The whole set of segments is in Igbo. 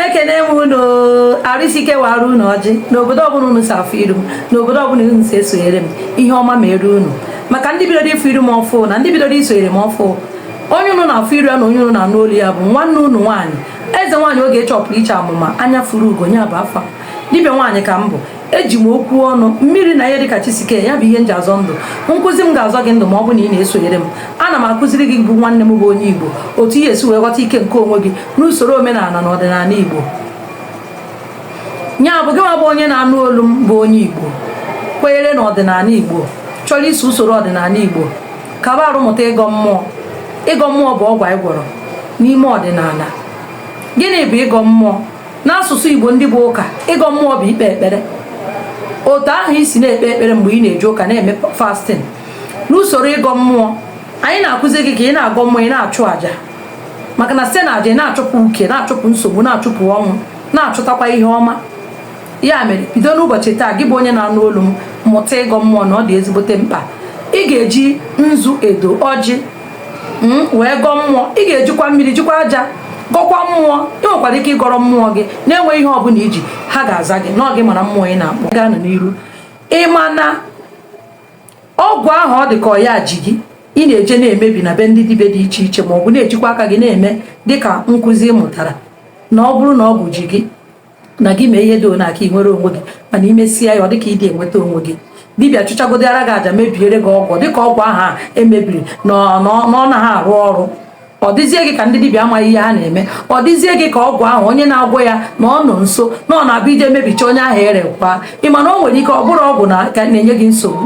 ekene m unu arụsike warụ unu ọjị n'obodo ọbụla unu si afụ iru m n'obodo ọbụla unu si esonyere m ihe ọma mere unu maka ndị bidoro ịfụ iru m ọfụ na ndị bidoro isonyere m ọfụ onye unu na-afụ iru ya na onye unu na-anụ olu ya bụ nwanne unu nwaanyị eze nwaanyị oge chọpụrụ iche amụma anya furu ugo nya bụ afa dibịa nwaanyị ka m bụ eji m okwu ọnụ mmiri na ihe dịka chisike ya bụ ihe nji azọ ndụ nkụzi m ga-azọ gị ndụ ma ọ bụ na ị na-esonyere m ana m akụziri gị bụ nwanne m bụ onye Igbo otu ị esi wee ghọta ike nke onwe gị n'usoro omenala na ọdịnala Igbo nya bụ gị nwa bụ onye na-anụ olu m bụ onye Igbo kwenyere na ọdịnala Igbo chọrọ iso usoro ọdịnala Igbo kaba arụmụta ịgọ mmụọ bụ ọgwụ anyị gwọrọ n'ime ọdịnala. Gịnị bụ ịgọ mmụọ? N'asụsụ Igbo ndị bụ ụka ịgọ mmụọ bụ ikpe ekpere. Otu ahụ isi na-ekpe ekpere mgbe ị na-eje ụka na-eme fasting n'usoro ịgọ mmụọ anyị na-akụzi gị ka ị na-agọ mmụọ ị na-achụ àjà maka na site na àjà ị na-achụpụ uke na-achụpụ nsogbu na-achụpụ ọnwụ na-achụtakwa ihe ọma. Ya mere bido n'ụbọchị taa gị bụ onye na-anụ olu m mụta ịgọ mmụọ na ọ dị ezigbote mkpa. Ị ga-eji nzu edo ọjị wee gọọ mmụọ. Ị ga-ejikwa mmiri jikwa aja gọkwa mmụọ. Ị nwekwara ike ịgọrọ mmụọ gị na-enweghị ihe ọbụla iji ha ga-aza gị na ọ gị mara mmụọ ị na-akpọ gaa n'iru. Ị ma na ọgwụ ahụ ọ dị ka ọ ya ji gị ị na-eje na-emebi na be ndị dibịa dị iche iche ma ọ bụ na-ejikwa aka gị na-eme dịka nkụzi ị mụtara na ọ bụrụ na ọ bụ ji gị na gị mee ihe dị one aka ị nwere onwe gị mana imesịa ya ọ dịka ị dị enweta onwe gị. Dibịa chụchagodịara gị aja mebiere gị ọgwụ dịka ọgwụ ahụ emebiri na ọ naghị arụ ọrụ. Ọ dịzie gị ka ndị dibịa amaghị ihe ha na-eme. Ọ dịzie gị ka ọgwụ ahụ onye na-agwọ ya na ọ nọ nso na ọ na-abịa ije mebicha onye ahụ erekwa. Ịma na o nwere ike ọ bụrụ ọgwụ na-enye gị nsogbu.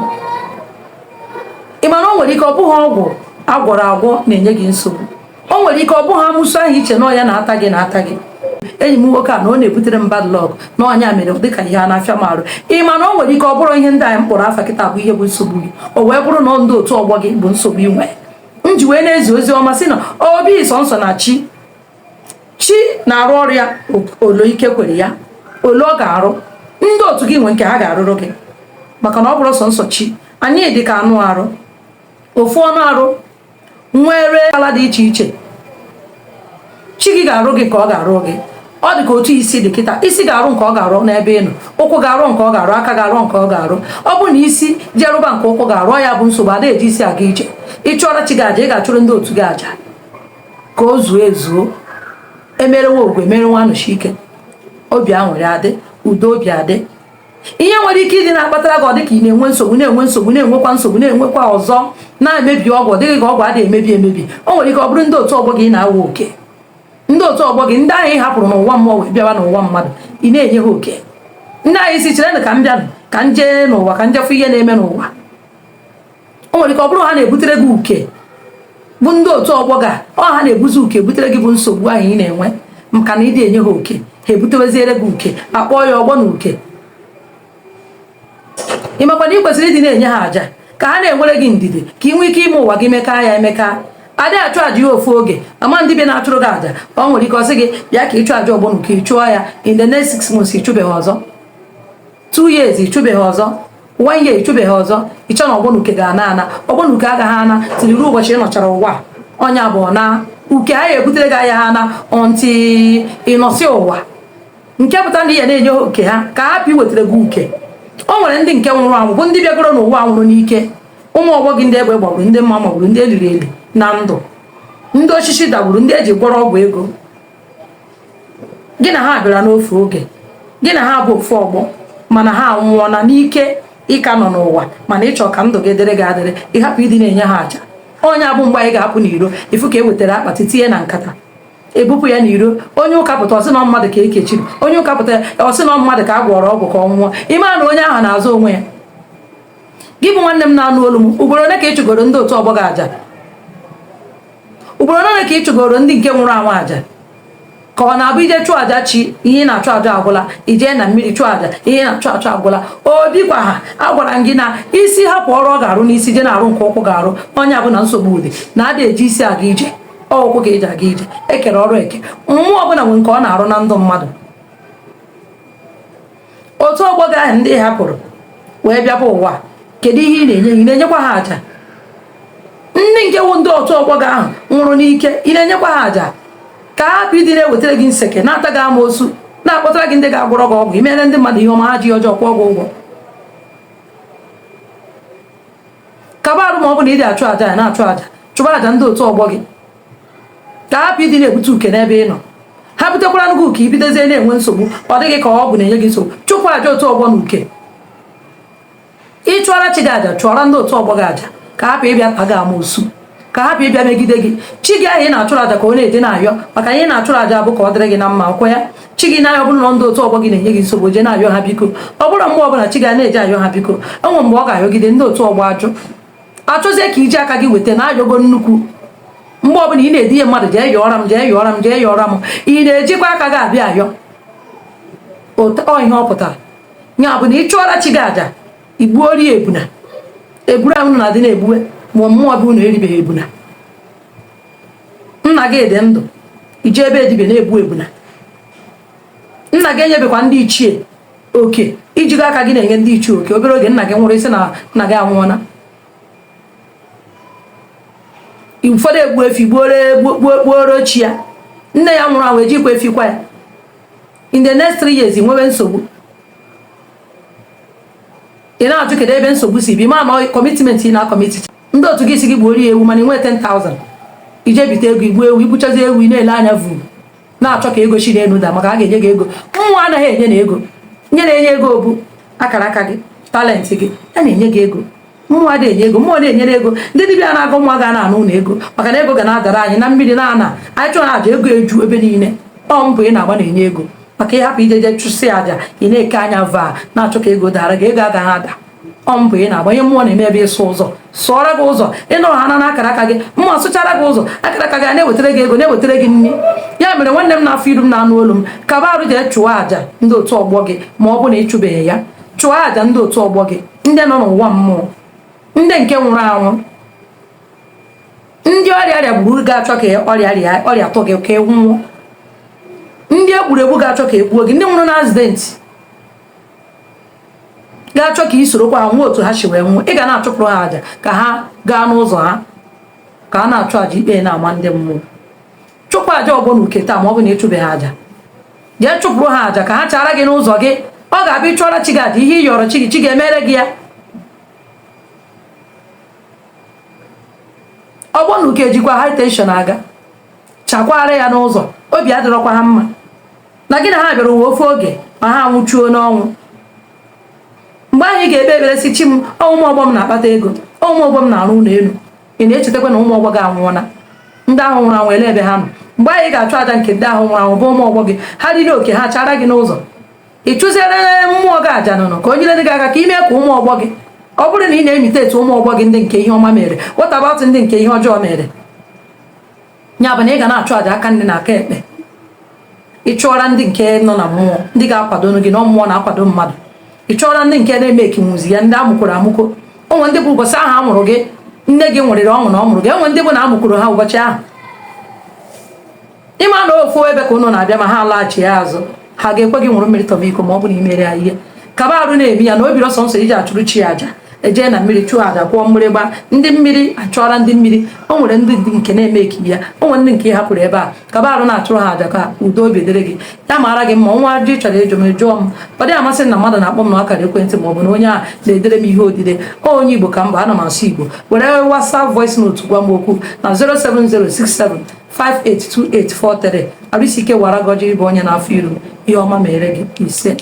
Ịma na o nwere ike ọ bụghị ọgwụ agwọrọ agwọ na-enye gị nsogbu. O nwere ike ọ bụghị amụsụ ahụ iche na ọya na-ata gị. Enyi m nwoke a na ọ na-ebutere m bad luck na ọnya mere dịka ihe a na-afịa m arụ. Ịma na o nwere ike ọ bụrụ ihe ndị anyị mkpọrọ afa kịta bụ ihe bụ nsogbu gị. O wee bụrụ na ndị otu ọgbọ gị bụ nsogbu ị nwere. M ji wee na-ezi ozi ọma sị na obi sọ nsọ na chi na-arụ ọrụ ya olo ike kwere ya olo ọ ga-arụ. Ndị otu gị nwe nke ha ga-arụrụ gị maka na ọ bụrụ sọ nsọ chi. Anyị dị ka anụ arụ ofu ọnụ arụ nwere ala dị iche iche. Chi gị ga-arụ gị ka ọ ga-arụ gị. Ọ dị ka otu isi dị kịta isi ga-arụ nke ọ ga-arụ n'ebe ị nọ. Ụkwụ ga-arụ nke ọ ga-arụ aka ga-arụ nke ọ ga-arụ. Ọ bụ na isi ji arụba nke ụkwụ ga-arụ ya bụ nsogbu ada eji isi aga ije. Ị chụọra chi gị aja ị ga-achụrụ ndị otu gị aja ka o zuo ezuo. Emerewa ogwe emerewa anụchi ike obi aṅụrị adị udo obi adị. Ihe nwere ike ịdị na-akpatara gị ọ dị ka ị na-enwe nsogbu na-enwekwa nsogbu na-enwekwa ọzọ na-emebi ọgwụ ọ dịghị ka ọgwụ adịghị emebi. O nwere ike ọ bụrụ ndị otu ọgbọ gị na-awa oke. Ndị otu ọgbọ gị ndị ahụ ị hapụrụ n'ụwa mmụọ wee bịawa n'ụwa mmadụ ị na-enye ha oke. Ndị ahụ isi chere na ka m bịa ka m jee n'ụwa ka m jefụ ihe na-eme n'ụwa. O nwere ike ọ bụrụ ha na-ebutere gị uke bụ ndị otu ọgbọ ga ọ ha na-ebuzi uke butere gị bụ nsogbu ahụ ị na-enwe maka na ịdị enye ha oke ha ebuteweziere gị uke akpọọ ya ọgbọ na uke. Ị makwa na ị kwesịrị ịdị na-enye ha aja ka ha na-enwere gị ndidi ka ị nwee ike ime ụwa gị mekaa ya emeka. Adị achụ aja ya ofu oge ama ndị be na-achụrụ gị aja ọ nwere ike ọ sị gị bịa ka ịchụ aja ọgbọ nke ịchụọ ya in the next 6 months ịchụbeghị ọzọ 2 years ịchụbeghị ọzọ 1 year ịchụbeghị ọzọ. Ịchọ na ọgbọnuke ga-ana ọgbọnuke agaghị ana tiri ruo ụbọchị ị nọchara ụwa ọnya bụ na uke anyị ebutere gị anya ha na ọntị ịnọsị ụwa nke pụta na ihe na-enye oke ha ka hapụ iwetara gị uke. O nwere ndị nke nwụrụ anwụ bụ ndị bịagoro n'ụwa nwụrụ n'ike. Ụmụ ọgbọ gị ndị egbe gbagburu ndị mma magburu ndị eliri eli na ndụ ndị osisi dagburu ndị eji gwọrọ ọgwụ ego. Gị na ha bịara n'ofe oge gị na ha bụ ofu ọgbọ mana ha nwụọ na n'ike ịka nọ n'ụwa mana ịchọ ka ndụ gị dịrị gị adịrị ịhapụ ịdị na-enye ha aja. Onye abụ mgbe anyị ga-apụ n'iro ifu ka e wetara akpati tinye na nkata ebupụ ya n'iro. Onye ụka pụta ọsị na mmadụ ka ekechiri onye ụka pụta ọsị na mmadụ ka a gwọrọ ọgwụ ka ọ nwụọ. Ime na onye ahụ na-azụ onwe ya. Gị bụ nwanne m na-anụ olu m ugboro ole ka ị chụgoro ndị otu ọgbọ gị aja? Ugboro ole ka ị chụgoro ndị nke nwụrụ anwụ aja? Ka ọ na-abụ ije chụọ aja chi ihe na-achụ aja agwụla ijee na mmiri chụọ aja ihe na-achụ agwụla. Obi gwa ha agwara m gị na isi hapụ ọrụ ọ ga-arụ n'isi je na-arụ nke ụkwụ ga-arụ. Onye abụ na nsogbu ụdị na ada eji isi aga ije ọụkwụ ga eji aga ije ekere ọrụ eke. Mmụọ ọbụla nwere nke ọ na-arụ na ndụ mmadụ. Otu ọgbọ gị ahụ ndị hapụrụ wee bịaba ụwa kedu ihe ị na-enye ị na-enyekwa ha aja? Ndị nke wụ ndị otu ọgbọ gị ahụ nwụrụ n'ike ị na-enyekwa ha aja? ka hapụ ịdị na-ewetara gị nseke na-ata gị amoosu na-akpọtara gị ndị ga-agwọrọ gị ọgwụ imere ndị mmadụ ihe ọma ha ji ọjọọ kwụọ gị ụgwọ. kaba arụ ma ọ bụ na ị dị achụ aja ya na-achụ aja chụba aja ndị otu ọgbọ gị ka hapụ ịdị na-ebute uke n'ebe ị nọ. ha butekwara ngụ ka ibidozie na-enwe nsogbu ọ dịghị ka ọ bụ na-enye gị nsogbu chụpụ aja otu ọgbọ na uke. ịchụọra chi gị aja chụọra ndị otu ọgbọ gị aja ka hapụ ịbịa ta gị amoosu ka hapụ ịbịa megide gị. chi gị ahụ ị na-achụrụ aja ka ọ na-eje na-ayọ maka ihe ị na-achụrụ aja bụ ka ọ dịrị gị na mma ọkwa ya. chi gị na-ayọ bụrụ na ndị otu ọgbọ gị na-enye gị nsogbu jee na-ayọ ha biko. ọ bụrụ mgbe ọbụla chi gị na-eje ayọ ha biko enwe mgbe ọ ga-ayọgide ndị otu ọgbọ achụzie ka iji aka gị weta na-ayọgo nnukwu. mgbe ọbụla ị na-edinye mmadụ jee yọọra m jee yọọra m jee yọọra m ị na-ejikwa aka gị abịa ayọ ọ ihe ọ pụtara ya bụ na ị chụọra chi gị aja igbuori ebuna eburu ahụ na-adị na-egbue ma mmụọ bụ na eribeghị ebuna. nna gị dị ndụ ije ebe edibe na-egbu ebuna. nna gị enyebekwa ndị ichie oke ijigo aka gị na-enye ndị ichie oke obere oge nna gị nwụrụ isi na nna gị anwụọla. ụfọdụ egbu efi gbuoro chi ya nne ya nwụrụ anwụ ejikwa efi kwa ya. in the next 3 years nwebe nsogbu ị na-ajụ kedu ebe nsogbu si bi ma na commitment ị na-akọmiti ndị otu gị si gị gbuori ewu mana ị nwee 10,000 ije bite ego igbu ewu igbuchazi ewu ị na-ele anya vu na-achọ ka ego chi n'elu da maka a ga-enye gị ego. mmụọ anaghị enye na ego nye na-enye ego bụ akara aka gị talenti gị a na-enye gị ego. mmụọ adịghị enye ego mmụọ na-enyere ego ndị dibịa na-agụ nwa ga na-anụ ụlọ ego maka na ego ga na-adara anyị na mmiri na-ana anyị chọrọ aja ego eju ebe niile. ọ mbụ ị na-agba na-enye ego maka ịhapụ ijeje chụsị aja ị na-eke anya vaa na-achọ ka ego dara gị ego agaghị ada. ọ mbụ ị na-agba ihe mmụọ na-eme ebe ịsụ ụzọ sụọra gị ụzọ ịnọrọ ha na akara aka gị mmụọ sụchara gị ụzọ akara aka gị na-ewetara gị ego na-ewetara gị nri. ya mere nwanne m na-afọ iru m na-anụ olu m kaba arụ jee chụọ aja ndị otu ọgbọ gị ma ọ bụ na ịchụbeghị ya. chụọ aja ndị otu ọgbọ gị ndị nọ n'ụwa mmụọ ndị nke nwụrụ anwụ ndị ọrịa gburu ga-achọ ka ọrịa tụ gị ka ị nwụọ. ndị egwuregwu ga-achọ ka egbuo gị ndị nwụrụ na azidenti ga-achọ ka ị sorokwa ha nwee otu ha si wee nwụọ. ị ga na-achụpụrụ ha aja ka ha gaa n'ụzọ ha ka a na-achụ aja ikpe na-ama ndị mmụọ. chụpụ aja ọgbọ na uke taa ma ọ bụ na ịchụbeghị aja jee chụpụrụ ha aja ka ha chara gị n'ụzọ gị. ọ ga-abịa ịchụọra chi gị aja ihe ị yọrọ chi gị chi ga-emere gị ya. ọgbọ na uke ejikwa high tension aga chakwara ya n'ụzọ obi adịrọkwa ha mma na gị na ha bịara uwe ofe oge ma ha nwụchuo n'ọnwụ. mgbe ahụ ị ga-ekpe ekpere si chi m ụmụ ọgbọ m na-akpata ego ụmụ ọgbọ m na-arụ ụlọ elu ị na-echetakwa na ụmụ ọgbọ gị anwụọla ndị ahụ nwụrụ anwụ ele ebe ha nọ. mgbe anyị ga-achụ aja nke ndị ahụ nwụrụ anwụ bụ ụmụ ọgbọ gị ha riri oke ha chara gị n'ụzọ. ị chụziere mmụọ gị aja nụnụ ka o nyere gị aka ka ime ka ụmụ ọgbọ gị ọ bụrụ na ị na-emite etu ụmụ ọgbọ gị ndị nke ihe ọma mere what about ndị nke ihe ọjọọ mere. ya bụ na ị ga na-achụ aja aka ndị na aka ekpe. ị chụọra ndị nke nọ na mmụọ ndị ga-akwado gị na mmụọ na-akwado mmadụ. ị chụọra ndị nke na-eme ekinwuzi ya ndị amụkworo amụkwo. onwe ndị bụ ụbọchị ahụ a mụrụ gị nne gị nwere ọṅụ na ọ mụrụ gị. enwe ndị bụ na amụkworo ha ụbọchị ahụ. ịma na ofu ebe ka ụnụ na-abịa ma ha alaghachi ya azụ ha ga-ekwe gị nwụrụ mmiri tọmiko ma ọ bụ na imere ya ihe. kaba arụ na-eme ya na obi ọsọ nsọ iji achụrụ chi aja ejee na mmiri chụọ aja kwụọ mgbịrịgba ndị mmiri achụọra ndị mmiri. o nwere ndị nke na-eme eki ya o nwere ndị nke hapụrụ ebe a kaba arụ na-achụrụ ha aja ka udo obi dịrị gị. ya mara gị mma nwa ajụ chọrọ ịjụ m jụọ m ọ dịghị amasị na mmadụ na-akpọ m na akara ekwentị ma ọ bụ na onye a na-edere m ihe odide onye Igbo ka mba ana m asụ Igbo were WhatsApp voice note gwa m okwu na 07067582843 Arụsike wara gọji ịbụ onye na-afọ iru ihe ọma mere gị ise.